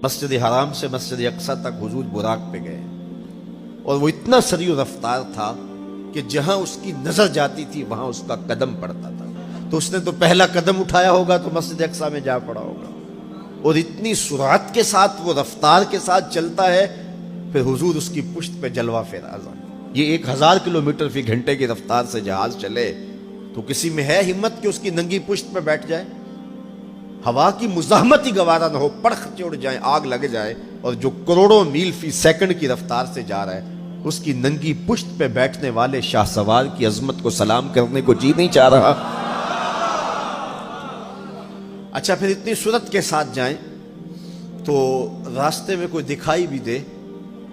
مسجد حرام سے مسجد اقصی تک حضور براق پہ گئے اور وہ اتنا سری و رفتار تھا کہ جہاں اس کی نظر جاتی تھی وہاں اس کا قدم پڑتا تھا. تو اس نے تو پہلا قدم اٹھایا ہوگا تو مسجد اقصی میں جا پڑا ہوگا. اور اتنی سرعت کے ساتھ وہ رفتار کے ساتھ چلتا ہے. پھر حضور اس کی پشت پہ جلوہ فراز. یہ 1000 کلومیٹر فی گھنٹے کی رفتار سے جہاز چلے تو کسی میں ہے ہمت کہ اس کی ننگی پشت پہ بیٹھ جائے؟ ہوا کی مزاحمت ہی گوارا نہ ہو، پڑخ چڑ جائیں، آگ لگ جائے. اور جو کروڑوں میل فی سیکنڈ کی رفتار سے جا رہا ہے اس کی ننگی پشت پہ بیٹھنے والے شاہ سوار کی عظمت کو سلام کرنے کو جی نہیں چاہ رہا. اچھا پھر اتنی سرعت کے ساتھ جائیں تو راستے میں کوئی دکھائی بھی دے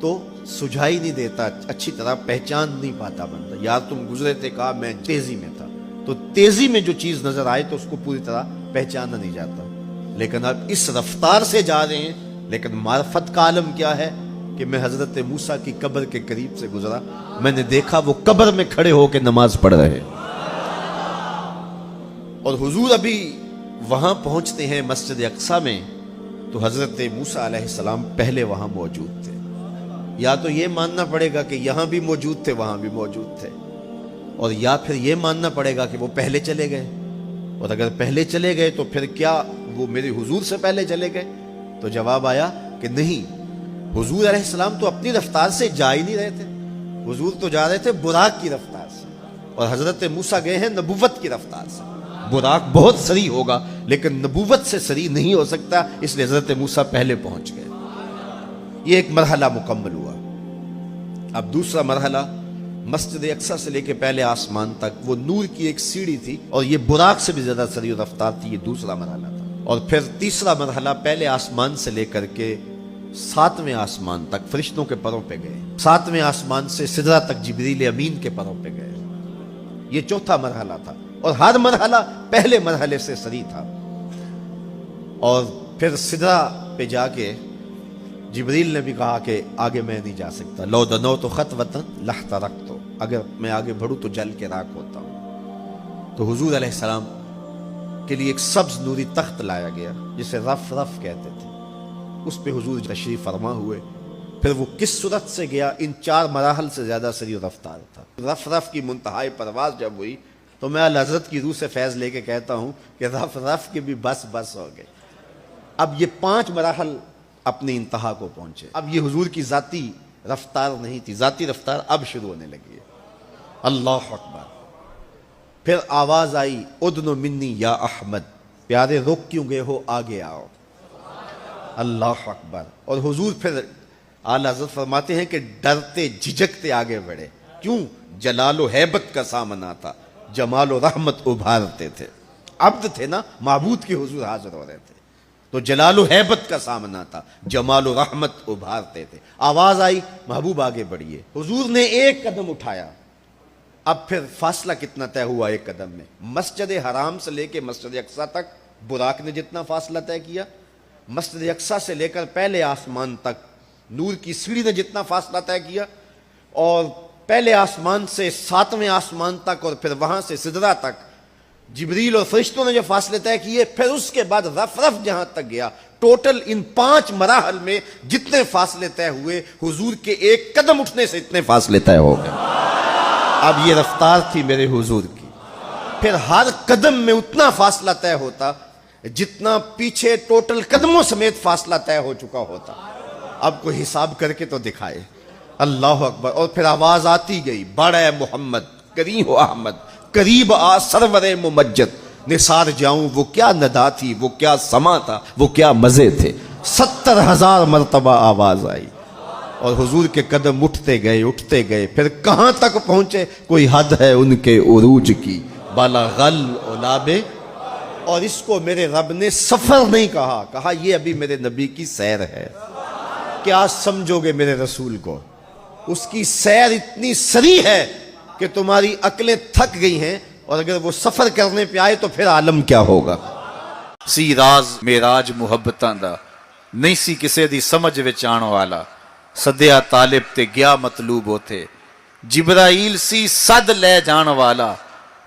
تو سجھائی نہیں دیتا، اچھی طرح پہچان نہیں پاتا بندہ. یار تم گزرے تھے، کہا میں تیزی میں تھا. تو تیزی میں جو چیز نظر آئے تو اس کو پوری طرح پہچانا نہیں جاتا. لیکن اب اس رفتار سے جا رہے ہیں. لیکن معرفت کا عالم کیا ہے کہ میں حضرت موسیٰ کی قبر کے قریب سے گزرا، میں نے دیکھا وہ قبر میں کھڑے ہو کے نماز پڑھ رہے. اور حضور ابھی وہاں پہنچتے ہیں مسجد اقصی میں تو حضرت موسیٰ علیہ السلام پہلے وہاں موجود تھے. یا تو یہ ماننا پڑے گا کہ یہاں بھی موجود تھے وہاں بھی موجود تھے، اور یا پھر یہ ماننا پڑے گا کہ وہ پہلے چلے گئے. اور اگر پہلے چلے گئے تو پھر کیا وہ میرے حضور سے پہلے چلے گئے؟ تو جواب آیا کہ نہیں، حضور علیہ السلام تو اپنی رفتار سے جا ہی نہیں رہے تھے. حضور تو جا رہے تھے براق کی رفتار سے، اور حضرت موسیٰ گئے ہیں نبوت کی رفتار سے. براق بہت سری ہوگا لیکن نبوت سے سری نہیں ہو سکتا، اس لیے حضرت موسیٰ پہلے پہنچ گئے. یہ ایک مرحلہ مکمل ہوا. اب دوسرا مرحلہ مسجد اقصی سے لے کے پہلے آسمان تک وہ نور کی ایک سیڑھی تھی اور یہ براق سے بھی زیادہ سری و رفتار تھی. یہ دوسرا مرحلہ تھا. اور پھر تیسرا مرحلہ پہلے آسمان سے لے کر کے 7ویں آسمان تک فرشتوں کے پروں پہ گئے. 7ویں آسمان سے سدرہ تک جبریل امین کے پروں پہ گئے. یہ چوتھا مرحلہ تھا اور ہر مرحلہ پہلے مرحلے سے سری تھا. اور پھر سدرہ پہ جا کے جبریل نے بھی کہا کہ آگے میں نہیں جا سکتا. لو دنوت خطوۃ لاحترقت، اگر میں آگے بڑھوں تو جل کے راکھ ہوتا ہوں. تو حضور علیہ السلام کے لیے ایک سبز نوری تخت لایا گیا جسے رف رف کہتے تھے. اس پہ حضور تشریف فرما ہوئے. پھر وہ کس صورت سے گیا؟ ان 4 مراحل سے زیادہ سری و رفتار تھا. رف رف کی منتہائی پرواز جب ہوئی تو میں اعلی حضرت کی روح سے فیض لے کے کہتا ہوں کہ رف رف کے بھی بس بس ہو گئے. اب یہ 5 مراحل اپنی انتہا کو پہنچے. اب یہ حضور کی ذاتی رفتار نہیں تھی، ذاتی رفتار اب شروع ہونے لگی ہے. اللہ اکبر. پھر آواز آئی ادنو منی یا احمد، پیارے رک کیوں گئے ہو، آگے آؤ. اللہ اکبر. اور حضور پھر اعلی حضرت فرماتے ہیں کہ ڈرتے جھجکتے آگے بڑھے. کیوں؟ جلال و ہیبت کا سامنا تھا، جمال و رحمت ابھارتے تھے. عبد تھے نا، معبود کے حضور حاضر ہو رہے تھے تو جلال و ہیبت کا سامنا تھا، جمال و رحمت ابھارتے تھے. آواز آئی محبوب آگے بڑھیے. حضور نے ایک قدم اٹھایا. اب پھر فاصلہ کتنا طے ہوا ایک قدم میں؟ مسجد حرام سے لے کے مسجد اقصی تک براق نے جتنا فاصلہ طے کیا، مسجد اقصی سے لے کر پہلے آسمان تک نور کی سیڑھی نے جتنا فاصلہ طے کیا، اور پہلے آسمان سے 7ویں آسمان تک اور پھر وہاں سے سدرہ تک جبریل اور فرشتوں نے جو فاصلے طے کیے، پھر اس کے بعد رف رف جہاں تک گیا. ٹوٹل ان 5 مراحل میں جتنے فاصلے طے ہوئے، حضور کے ایک قدم اٹھنے سے اتنے فاصلے طے ہو گئے. اب یہ رفتار تھی میرے حضور کی. پھر ہر قدم میں اتنا فاصلہ طے ہوتا جتنا پیچھے ٹوٹل قدموں سمیت فاصلہ طے ہو چکا ہوتا. اب کوئی حساب کر کے تو دکھائے. اللہ اکبر. اور پھر آواز آتی گئی بڑھ اے محمد، کریم ہو احمد، قریب آ سرور ممجد. نثار جاؤں وہ کیا ندا تھی، وہ کیا سما تھا، وہ کیا مزے تھے. 70,000 مرتبہ آواز آئی اور حضور کے قدم اٹھتے گئے. پھر کہاں تک پہنچے؟ کوئی حد ہے ان کے عروج کی، بالا غل اولابے. اور اس کو میرے رب نے سفر نہیں کہا یہ ابھی میرے نبی کی سیر ہے. کیا سمجھو گے میرے رسول کو؟ اس کی سیر اتنی سری ہے کہ تمہاری عقلیں تھک گئی ہیں، اور اگر وہ سفر کرنے پہ آئے تو پھر عالم کیا ہوگا. سی راز میراج محبتاں دا نہیں سی کسے دی سمجھ وچ آن والا. سدیا طالب تے گیا مطلوب ہوتے. جبرائیل سی صد لے جان والا.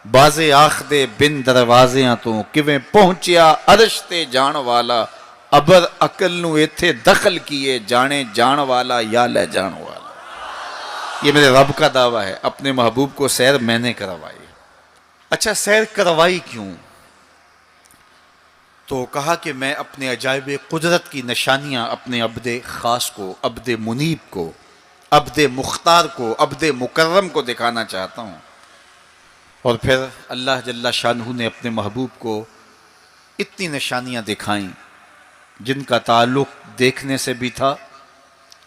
بازے آخ دے بن دروازیاں تو کیویں پہنچیا عرش تے جان والا. ابر عقل نو ایتھے دخل کیے جانے جان والا یا لے جان والا. یہ میرے رب کا دعویٰ ہے. اپنے محبوب کو سیر میں نے کروائی. اچھا سیر کروائی کیوں؟ تو کہا کہ میں اپنے عجائب قدرت کی نشانیاں اپنے عبد خاص کو، عبد منیب کو، عبد مختار کو، عبد مکرم کو دکھانا چاہتا ہوں. اور پھر اللہ جل شانہ نے اپنے محبوب کو اتنی نشانیاں دکھائیں جن کا تعلق دیکھنے سے بھی تھا،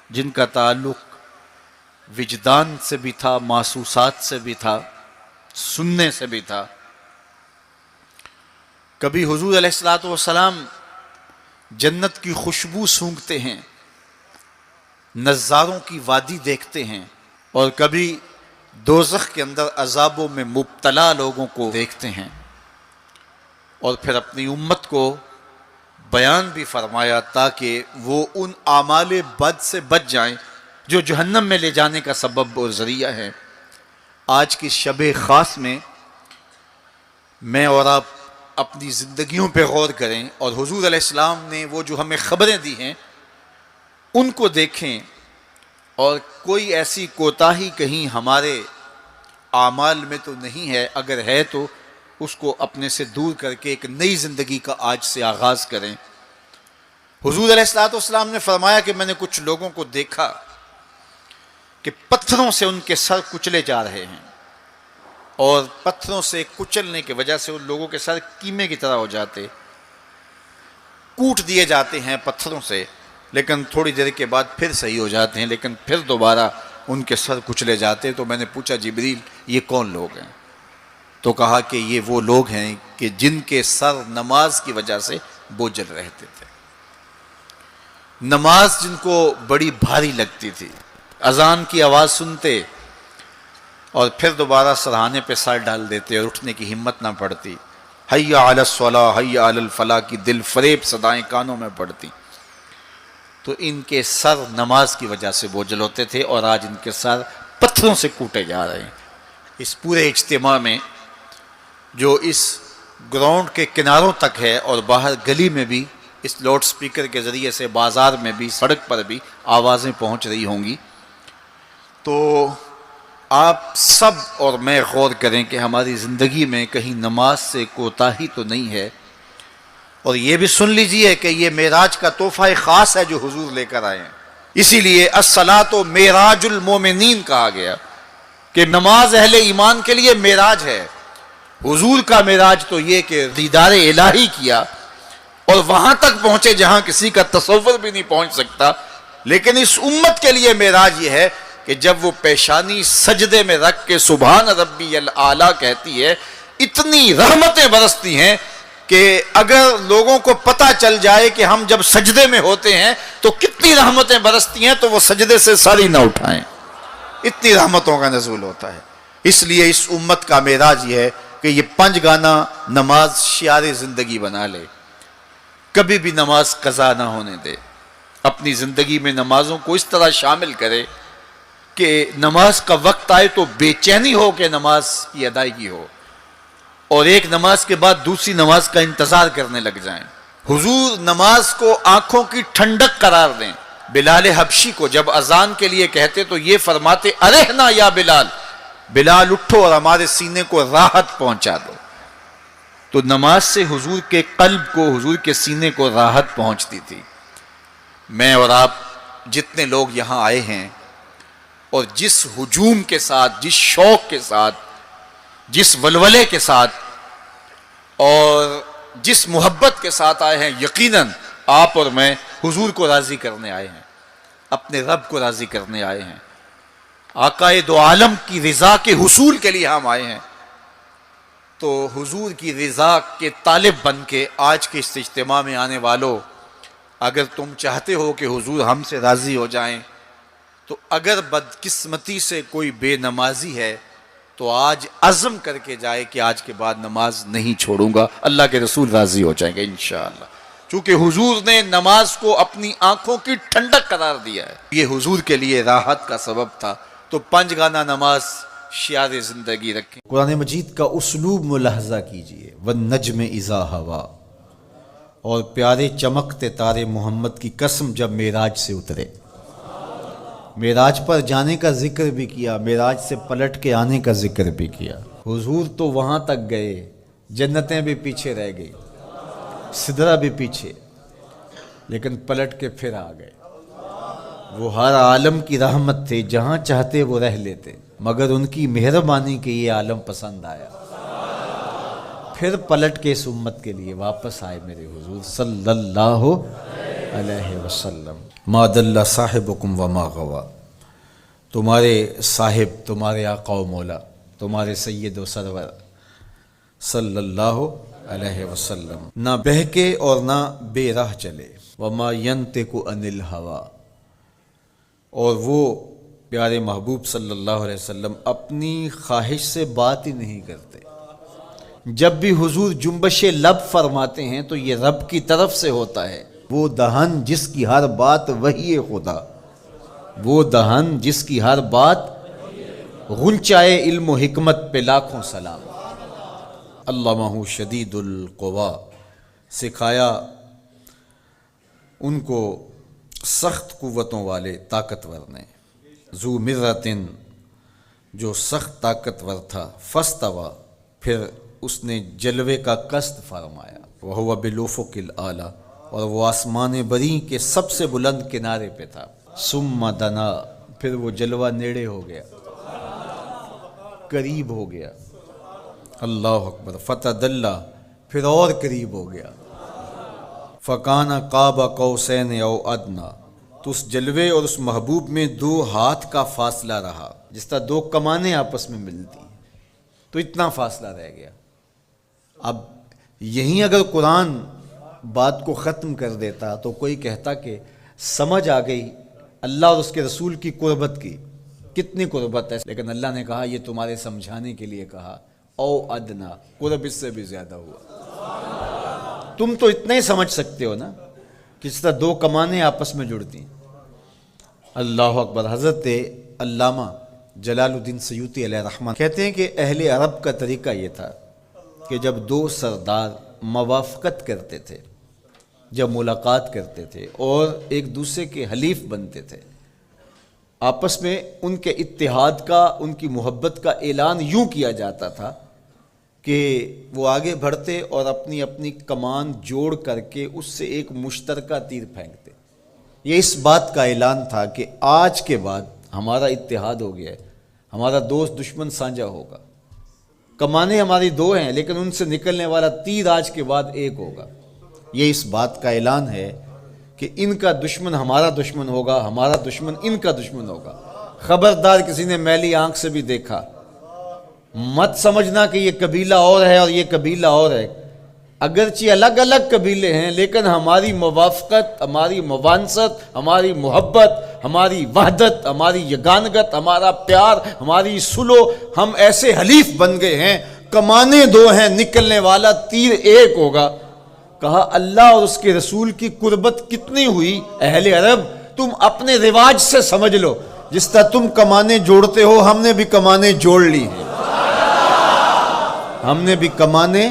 جن کا تعلق وجدان سے بھی تھا، محسوسات سے بھی تھا، سننے سے بھی تھا. کبھی حضور علیہ الصلوۃ والسلام جنت کی خوشبو سونگھتے ہیں، نظاروں کی وادی دیکھتے ہیں، اور کبھی دوزخ کے اندر عذابوں میں مبتلا لوگوں کو دیکھتے ہیں. اور پھر اپنی امت کو بیان بھی فرمایا تاکہ وہ ان اعمال بد سے بچ جائیں جو جہنم میں لے جانے کا سبب اور ذریعہ ہے. آج کی شب خاص میں میں اور آپ اپنی زندگیوں پہ غور کریں اور حضور علیہ السلام نے وہ جو ہمیں خبریں دی ہیں ان کو دیکھیں، اور کوئی ایسی کوتاہی کہیں ہمارے اعمال میں تو نہیں ہے، اگر ہے تو اس کو اپنے سے دور کر کے ایک نئی زندگی کا آج سے آغاز کریں. حضور علیہ السلام نے فرمایا کہ میں نے کچھ لوگوں کو دیکھا کہ پتھروں سے ان کے سر کچلے جا رہے ہیں، اور پتھروں سے کچلنے کی وجہ سے ان لوگوں کے سر کیمے کی طرح ہو جاتے، کوٹ دیے جاتے ہیں پتھروں سے، لیکن تھوڑی دیر کے بعد پھر صحیح ہو جاتے ہیں، لیکن پھر دوبارہ ان کے سر کچلے جاتے. تو میں نے پوچھا جبریل یہ کون لوگ ہیں؟ تو کہا کہ یہ وہ لوگ ہیں کہ جن کے سر نماز کی وجہ سے بوجھل رہتے تھے، نماز جن کو بڑی بھاری لگتی تھی، اذان کی آواز سنتے اور پھر دوبارہ سرہانے پہ سر ڈال دیتے اور اٹھنے کی ہمت نہ پڑتی. حی علی الصلاۃ حی علی الفلاح کی دل فریب صدائیں کانوں میں پڑتی. تو ان کے سر نماز کی وجہ سے بوجھل ہوتے تھے، اور آج ان کے سر پتھروں سے کوٹے جا رہے ہیں. اس پورے اجتماع میں جو اس گراؤنڈ کے کناروں تک ہے اور باہر گلی میں بھی اس لاؤڈ سپیکر کے ذریعے سے بازار میں بھی سڑک پر بھی آوازیں پہنچ رہی ہوں گی، تو آپ سب اور میں غور کریں کہ ہماری زندگی میں کہیں نماز سے کوتاہی تو نہیں ہے. اور یہ بھی سن لیجئے کہ یہ معراج کا تحفہ خاص ہے جو حضور لے کر آئے ہیں. اسی لیے الصلاۃ معراج المومنین کہا گیا کہ نماز اہل ایمان کے لیے معراج ہے. حضور کا معراج تو یہ کہ دیدار الہی کیا اور وہاں تک پہنچے جہاں کسی کا تصور بھی نہیں پہنچ سکتا. لیکن اس امت کے لیے معراج یہ ہے کہ جب وہ پیشانی سجدے میں رکھ کے سبحان ربی الاعلیٰ کہتی ہے، اتنی رحمتیں برستی ہیں کہ اگر لوگوں کو پتہ چل جائے کہ ہم جب سجدے میں ہوتے ہیں تو کتنی رحمتیں برستی ہیں تو وہ سجدے سے ساری نہ اٹھائیں. اتنی رحمتوں کا نزول ہوتا ہے. اس لیے اس امت کا معراج یہ ہے کہ یہ 5 گانا نماز شعار زندگی بنا لے، کبھی بھی نماز قضا نہ ہونے دے، اپنی زندگی میں نمازوں کو اس طرح شامل کرے کہ نماز کا وقت آئے تو بے چینی ہو کہ نماز کی ادائیگی ہو، اور ایک نماز کے بعد دوسری نماز کا انتظار کرنے لگ جائیں. حضور نماز کو آنکھوں کی ٹھنڈک قرار دیں. بلال حبشی کو جب اذان کے لیے کہتے تو یہ فرماتے ارحنا یا بلال، بلال اٹھو اور ہمارے سینے کو راحت پہنچا دو. تو نماز سے حضور کے قلب کو، حضور کے سینے کو راحت پہنچتی تھی. میں اور آپ جتنے لوگ یہاں آئے ہیں اور جس ہجوم کے ساتھ، جس شوق کے ساتھ، جس ولولے کے ساتھ اور جس محبت کے ساتھ آئے ہیں، یقیناً آپ اور میں حضور کو راضی کرنے آئے ہیں، اپنے رب کو راضی کرنے آئے ہیں، آقا دو عالم کی رضا کے حصول کے لیے ہم آئے ہیں. تو حضور کی رضا کے طالب بن کے آج کے اس اجتماع میں آنے والوں، اگر تم چاہتے ہو کہ حضور ہم سے راضی ہو جائیں، تو اگر بدقسمتی سے کوئی بے نمازی ہے تو آج عزم کر کے جائے کہ آج کے بعد نماز نہیں چھوڑوں گا، اللہ کے رسول راضی ہو جائیں گے انشاءاللہ. چونکہ حضور نے نماز کو اپنی آنکھوں کی ٹھنڈک قرار دیا ہے، یہ حضور کے لیے راحت کا سبب تھا. تو 5 گانا نماز شعار زندگی رکھیں. قرآن مجید کا اسلوب ملاحظہ کیجئے. والنجم اذا ہوا اور پیارے چمکتے تارے محمد کی قسم جب معراج سے اترے، معراج پر جانے کا ذکر بھی کیا، معراج سے پلٹ کے آنے کا ذکر بھی کیا۔ حضور تو وہاں تک گئے، جنتیں بھی پیچھے رہ گئی، سدرہ بھی پیچھے، لیکن پلٹ کے پھر آ گئے۔ وہ ہر عالم کی رحمت تھے، جہاں چاہتے وہ رہ لیتے، مگر ان کی مہربانی کے یہ عالم پسند آیا، پھر پلٹ کے اس امت کے لیے واپس آئے میرے حضور صلی اللہ علیہ وسلم۔ ما ضل صاحبکم وما غوا، تمہارے صاحب، تمہارے آقا و مولا، تمہارے سید و سرور صلی اللہ علیہ وسلم نہ بہکے اور نہ بے راہ چلے۔ وما ینطق عن الہویٰ، اور وہ پیارے محبوب صلی اللہ علیہ وسلم اپنی خواہش سے بات ہی نہیں کرتے۔ جب بھی حضور جنبش لب فرماتے ہیں تو یہ رب کی طرف سے ہوتا ہے۔ وہ دہن جس کی ہر بات وحی خدا، وہ دہن جس کی ہر بات غنچائے علم و حکمت پہ لاکھوں سلام۔ علمہ شدید القوا، سکھایا ان کو سخت قوتوں والے طاقتور نے۔ ذو مرتن، جو سخت طاقتور تھا، فاستویٰ، پھر اس نے جلوے کا قصد فرمایا۔ وہو بالافق الاعلیٰ، اور وہ آسمان بری کے سب سے بلند کنارے پہ تھا۔ ثم دنا، پھر وہ جلوہ نیڑے ہو گیا، قریب ہو گیا۔ اللہ اکبر۔ فتدلی، پھر اور قریب ہو گیا۔ فکان قاب قوسین او ادنیٰ، تو اس جلوے اور اس محبوب میں 2 ہاتھ کا فاصلہ رہا، جس طرح 2 کمانیں آپس میں ملتی، تو اتنا فاصلہ رہ گیا۔ اب یہیں اگر قرآن بات کو ختم کر دیتا تو کوئی کہتا کہ سمجھ آ گئی اللہ اور اس کے رسول کی قربت کی، کتنی قربت ہے، لیکن اللہ نے کہا یہ تمہارے سمجھانے کے لیے کہا، او ادنا، قرب اس سے بھی زیادہ ہوا۔ تم تو اتنا ہی سمجھ سکتے ہو نا، کس طرح 2 کمانیں آپس میں جڑتی ہیں۔ اللہ اکبر۔ حضرت علامہ جلال الدین سیوطی علیہ رحمہ کہتے ہیں کہ اہل عرب کا طریقہ یہ تھا کہ جب 2 سردار موافقت کرتے تھے، جب ملاقات کرتے تھے اور ایک دوسرے کے حلیف بنتے تھے، آپس میں ان کے اتحاد کا، ان کی محبت کا اعلان یوں کیا جاتا تھا کہ وہ آگے بڑھتے اور اپنی اپنی کمان جوڑ کر کے اس سے ایک مشترکہ تیر پھینکتے۔ یہ اس بات کا اعلان تھا کہ آج کے بعد ہمارا اتحاد ہو گیا ہے، ہمارا دوست دشمن سانجا ہوگا، کمانیں ہماری 2 ہیں لیکن ان سے نکلنے والا تیر آج کے بعد ایک ہوگا۔ یہ اس بات کا اعلان ہے کہ ان کا دشمن ہمارا دشمن ہوگا، ہمارا دشمن ان کا دشمن ہوگا۔ خبردار کسی نے میلی آنکھ سے بھی دیکھا، مت سمجھنا کہ یہ قبیلہ اور ہے اور یہ قبیلہ اور ہے، اگرچہ الگ الگ قبیلے ہیں لیکن ہماری موافقت، ہماری موانست، ہماری محبت، ہماری وحدت، ہماری یگانگت، ہمارا پیار، ہماری سلو، ہم ایسے حلیف بن گئے ہیں، کمانیں 2 ہیں، نکلنے والا تیر ایک ہوگا۔ کہا اللہ اور اس کے رسول کی قربت کتنی ہوئی، اہل عرب تم اپنے رواج سے سمجھ لو، جس طرح تم کمانیں جوڑتے ہو ہم نے بھی کمانیں جوڑ لی ہیں، ہم نے بھی کمانیں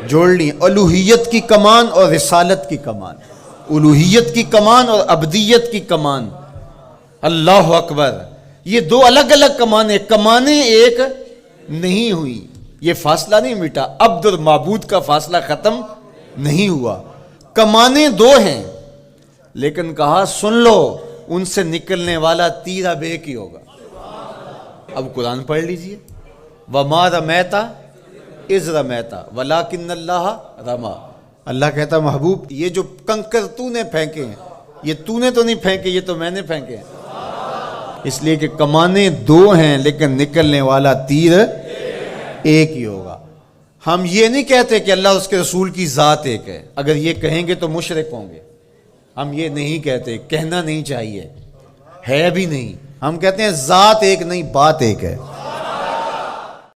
جوڑ لی، الوہیت کی کمان اور رسالت کی کمان، الوہیت کی کمان اور عبدیت کی کمان۔ اللہ اکبر۔ یہ 2 الگ الگ کمانیں ایک نہیں ہوئی، یہ فاصلہ نہیں مٹا، عبد اور معبود کا فاصلہ ختم نہیں ہوا، کمانیں 2 ہیں، لیکن کہا سن لو ان سے نکلنے والا تیر اب ایک ہی ہوگا۔ اب قرآن پڑھ لیجئے، وَمَا رَمَيْتَ اِذْ رَمَيْتَ وَلَكِنَّ اللَّهَ رَمَى۔ اللہ کہتا محبوب یہ جو کنکر تو نے پھینکے ہیں، یہ تو نے تو نہیں پھینکے، یہ تو میں نے پھینکے ہیں، اس لیے کہ کمانیں 2 ہیں لیکن نکلنے والا تیر ایک ہی ہوگا۔ ہم یہ نہیں کہتے کہ اللہ اور اس کے رسول کی ذات ایک ہے، اگر یہ کہیں گے تو مشرک ہوں گے، ہم یہ نہیں کہتے، کہنا نہیں چاہیے، ہے بھی نہیں، ہم کہتے ہیں ذات ایک نہیں، بات ایک ہے۔